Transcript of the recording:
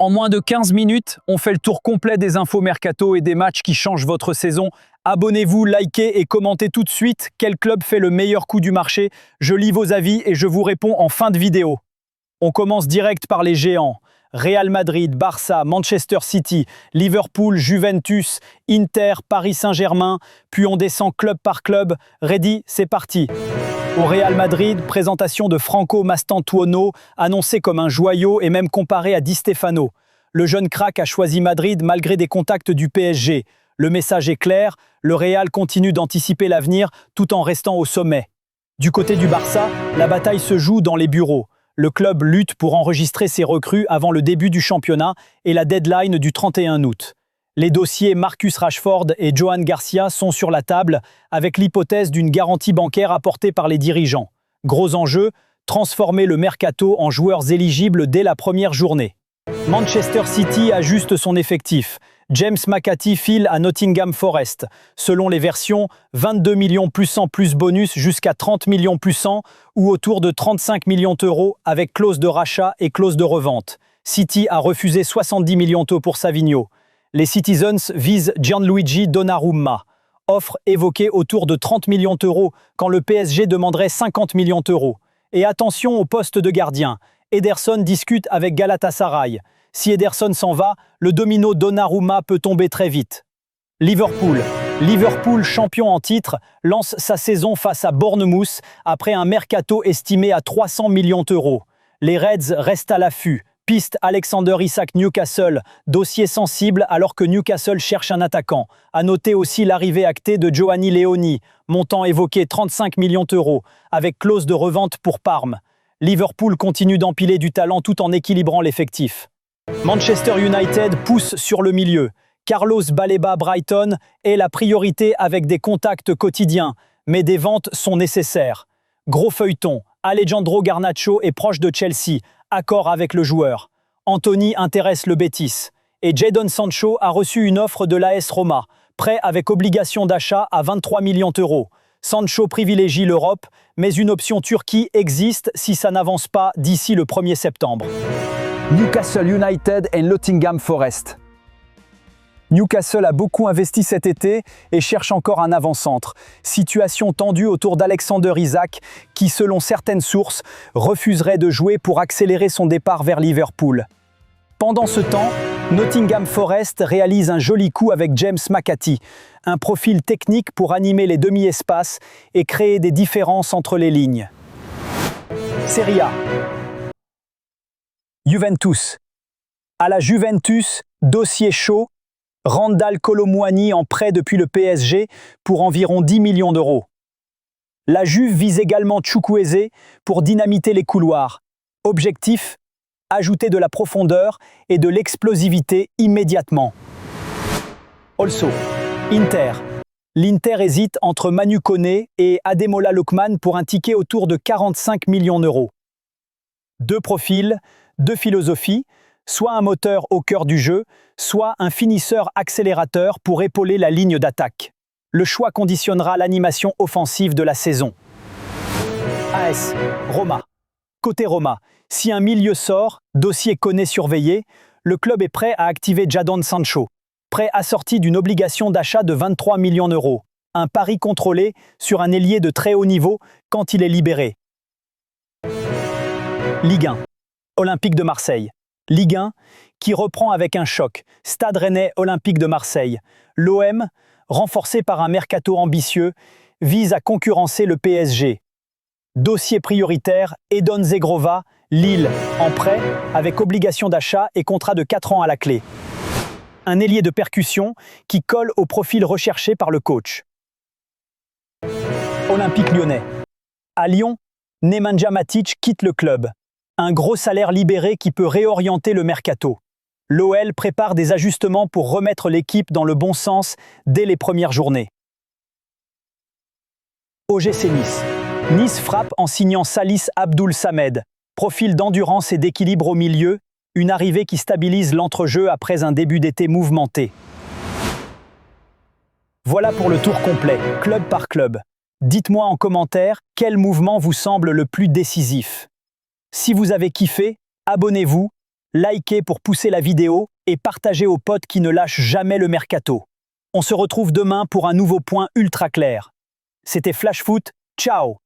En moins de 15 minutes, on fait le tour complet des infos mercato et des matchs qui changent votre saison. Abonnez-vous, likez et commentez tout de suite quel club fait le meilleur coup du marché. Je lis vos avis et je vous réponds en fin de vidéo. On commence direct par les géants. Real Madrid, Barça, Manchester City, Liverpool, Juventus, Inter, Paris Saint-Germain, puis on descend club par club. Ready, c'est parti. Au Real Madrid, présentation de Franco Mastantuono, annoncé comme un joyau et même comparé à Di Stefano. Le jeune crack a choisi Madrid malgré des contacts du PSG. Le message est clair, le Real continue d'anticiper l'avenir tout en restant au sommet. Du côté du Barça, la bataille se joue dans les bureaux. Le club lutte pour enregistrer ses recrues avant le début du championnat et la deadline du 31 août. Les dossiers Marcus Rashford et Johan Garcia sont sur la table avec l'hypothèse d'une garantie bancaire apportée par les dirigeants. Gros enjeu, transformer le mercato en joueurs éligibles dès la première journée. Manchester City ajuste son effectif. James McAtee file à Nottingham Forest. Selon les versions, 22 millions plus 100 plus bonus jusqu'à 30 millions plus 100 ou autour de 35 millions d'euros avec clause de rachat et clause de revente. City a refusé 70 millions d'euros pour Savinho. Les Citizens visent Gianluigi Donnarumma. Offre évoquée autour de 30 millions d'euros quand le PSG demanderait 50 millions d'euros. Et attention au poste de gardien. Ederson discute avec Galatasaray. Si Ederson s'en va, le domino Donnarumma peut tomber très vite. Liverpool, champion en titre, lance sa saison face à Bournemouth après un mercato estimé à 300 millions d'euros. Les Reds restent à l'affût. Piste Alexander Isak Newcastle, dossier sensible alors que Newcastle cherche un attaquant. À noter aussi l'arrivée actée de Giovanni Leoni, montant évoqué 35 millions d'euros, avec clause de revente pour Parme. Liverpool continue d'empiler du talent tout en équilibrant l'effectif. Manchester United pousse sur le milieu. Carlos Baleba Brighton est la priorité avec des contacts quotidiens, mais des ventes sont nécessaires. Gros feuilleton, Alejandro Garnacho est proche de Chelsea, accord avec le joueur. Anthony intéresse le Betis. Et Jadon Sancho a reçu une offre de l'AS Roma, prêt avec obligation d'achat à 23 millions d'euros. Sancho privilégie l'Europe, mais une option Turquie existe si ça n'avance pas d'ici le 1er septembre. Newcastle United et Nottingham Forest. Newcastle a beaucoup investi cet été et cherche encore un avant-centre. Situation tendue autour d'Alexander Isak, qui, selon certaines sources, refuserait de jouer pour accélérer son départ vers Liverpool. Pendant ce temps, Nottingham Forest réalise un joli coup avec James McAtee, un profil technique pour animer les demi-espaces et créer des différences entre les lignes. Serie A. Juventus. À la Juventus, dossier chaud, Randal Kolo Muani en prêt depuis le PSG pour environ 10 millions d'euros. La Juve vise également Chukwueze pour dynamiter les couloirs. Objectif, ajouter de la profondeur et de l'explosivité immédiatement. Also, Inter. L'Inter hésite entre Manu Koné et Ademola Lookman pour un ticket autour de 45 millions d'euros. Deux profils, deux philosophies, soit un moteur au cœur du jeu, soit un finisseur accélérateur pour épauler la ligne d'attaque. Le choix conditionnera l'animation offensive de la saison. AS, Roma. Côté Roma, si un milieu sort, dossier Koné surveillé, le club est prêt à activer Jadon Sancho, prêt assorti d'une obligation d'achat de 23 millions d'euros. Un pari contrôlé sur un ailier de très haut niveau quand il est libéré. Ligue 1. Olympique de Marseille. Ligue 1 qui reprend avec un choc. Stade Rennais Olympique de Marseille. L'OM, renforcé par un mercato ambitieux, vise à concurrencer le PSG. Dossier prioritaire, Edon Zegrova, Lille, en prêt, avec obligation d'achat et contrat de 4 ans à la clé. Un ailier de percussion qui colle au profil recherché par le coach. Olympique Lyonnais. À Lyon, Nemanja Matic quitte le club. Un gros salaire libéré qui peut réorienter le mercato. L'OL prépare des ajustements pour remettre l'équipe dans le bon sens dès les premières journées. OGC Nice. Nice frappe en signant Salis Abdoul Samed. Profil d'endurance et d'équilibre au milieu, une arrivée qui stabilise l'entrejeu après un début d'été mouvementé. Voilà pour le tour complet, club par club. Dites-moi en commentaire quel mouvement vous semble le plus décisif. Si vous avez kiffé, abonnez-vous, likez pour pousser la vidéo et partagez aux potes qui ne lâchent jamais le mercato. On se retrouve demain pour un nouveau point ultra clair. C'était Flash Foot, ciao!